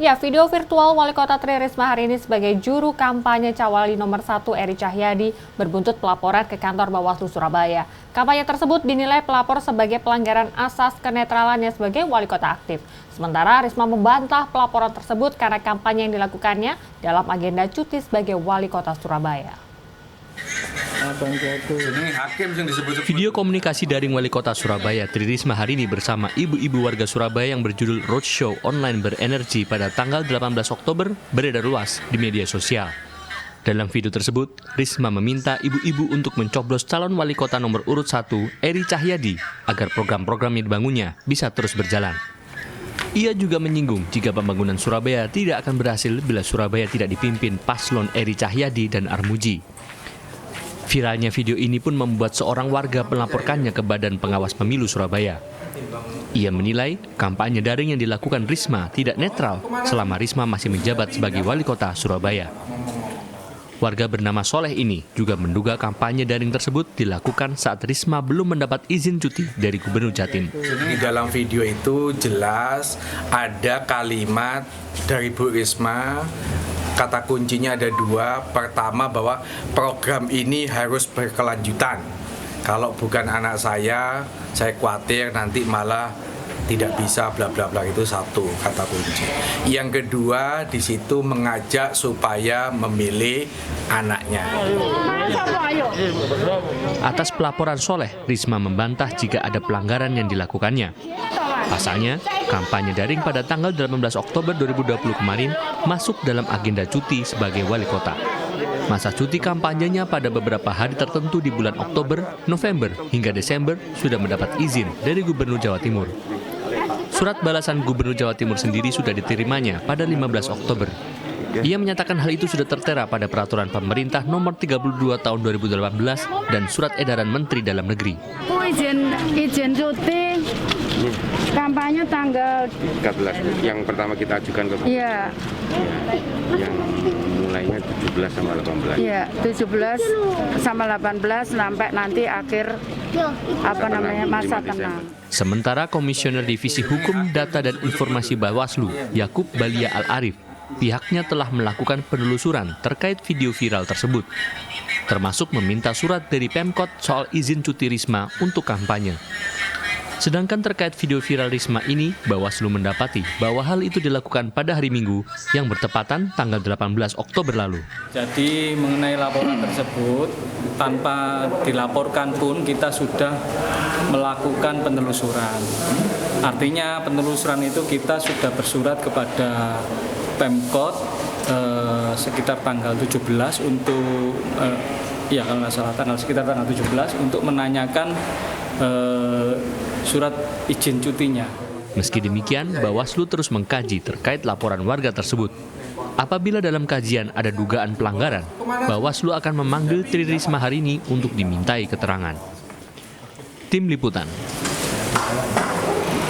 Ya, video virtual Wali Kota Tri Risma hari ini sebagai juru kampanye Cawali nomor 1 Eri Cahyadi berbuntut pelaporan ke kantor Bawaslu Surabaya. Kampanye tersebut dinilai pelapor sebagai pelanggaran asas kenetralannya sebagai wali kota aktif. Sementara Risma membantah pelaporan tersebut karena kampanye yang dilakukannya dalam agenda cuti sebagai wali kota Surabaya. Video komunikasi daring Wali Kota Surabaya Tri Risma hari ini bersama ibu-ibu warga Surabaya yang berjudul Roadshow Online Berenergi pada tanggal 18 Oktober beredar luas di media sosial. Dalam video tersebut, Risma meminta ibu-ibu untuk mencoblos calon wali kota nomor urut 1 Eri Cahyadi agar program-program yang dibangunnya bisa terus berjalan. Ia juga menyinggung jika pembangunan Surabaya tidak akan berhasil bila Surabaya tidak dipimpin paslon Eri Cahyadi dan Armuji. Viralnya video ini pun membuat seorang warga melaporkannya ke Badan Pengawas Pemilu Surabaya. Ia menilai kampanye daring yang dilakukan Risma tidak netral selama Risma masih menjabat sebagai wali kota Surabaya. Warga bernama Soleh ini juga menduga kampanye daring tersebut dilakukan saat Risma belum mendapat izin cuti dari Gubernur Jatim. Di dalam video itu jelas ada kalimat dari Bu Risma. Kata kuncinya ada dua. Pertama, bahwa program ini harus berkelanjutan. Kalau bukan anak saya khawatir nanti malah tidak bisa bla bla bla, itu satu kata kunci. Yang kedua, di situ mengajak supaya memilih anaknya. Atas pelaporan Soleh, Risma membantah jika ada pelanggaran yang dilakukannya. Pasalnya, kampanye daring pada tanggal 18 Oktober 2020 kemarin masuk dalam agenda cuti sebagai wali kota. Masa cuti kampanyenya pada beberapa hari tertentu di bulan Oktober, November, hingga Desember sudah mendapat izin dari Gubernur Jawa Timur. Surat balasan Gubernur Jawa Timur sendiri sudah diterimanya pada 15 Oktober. Ia menyatakan hal itu sudah tertera pada Peraturan Pemerintah Nomor 32 Tahun 2018 dan Surat Edaran Menteri Dalam Negeri. Izin cuti kampanye tanggal 13 yang pertama kita ajukan ke Iya. Yang mulainya 17 sama 18. Iya, 17 sama 18 sampai nanti akhir masa tenang. Sementara Komisioner Divisi Hukum, Data dan Informasi Bawaslu, Yakub Balia Al-Arif, pihaknya telah melakukan penelusuran terkait video viral tersebut, termasuk meminta surat dari Pemkot soal izin cuti Risma untuk kampanye. Sedangkan terkait video viral Risma ini, Bawaslu mendapati bahwa hal itu dilakukan pada hari Minggu yang bertepatan tanggal 18 Oktober lalu. Jadi mengenai laporan tersebut, tanpa dilaporkan pun kita sudah melakukan penelusuran. Artinya penelusuran itu kita sudah bersurat kepada Pemkot sekitar tanggal 17 untuk, kalau nggak salah sekitar tanggal 17 untuk menanyakan surat izin cutinya. Meski demikian, Bawaslu terus mengkaji terkait laporan warga tersebut. Apabila dalam kajian ada dugaan pelanggaran, Bawaslu akan memanggil Tri Risma hari ini untuk dimintai keterangan. Tim Liputan.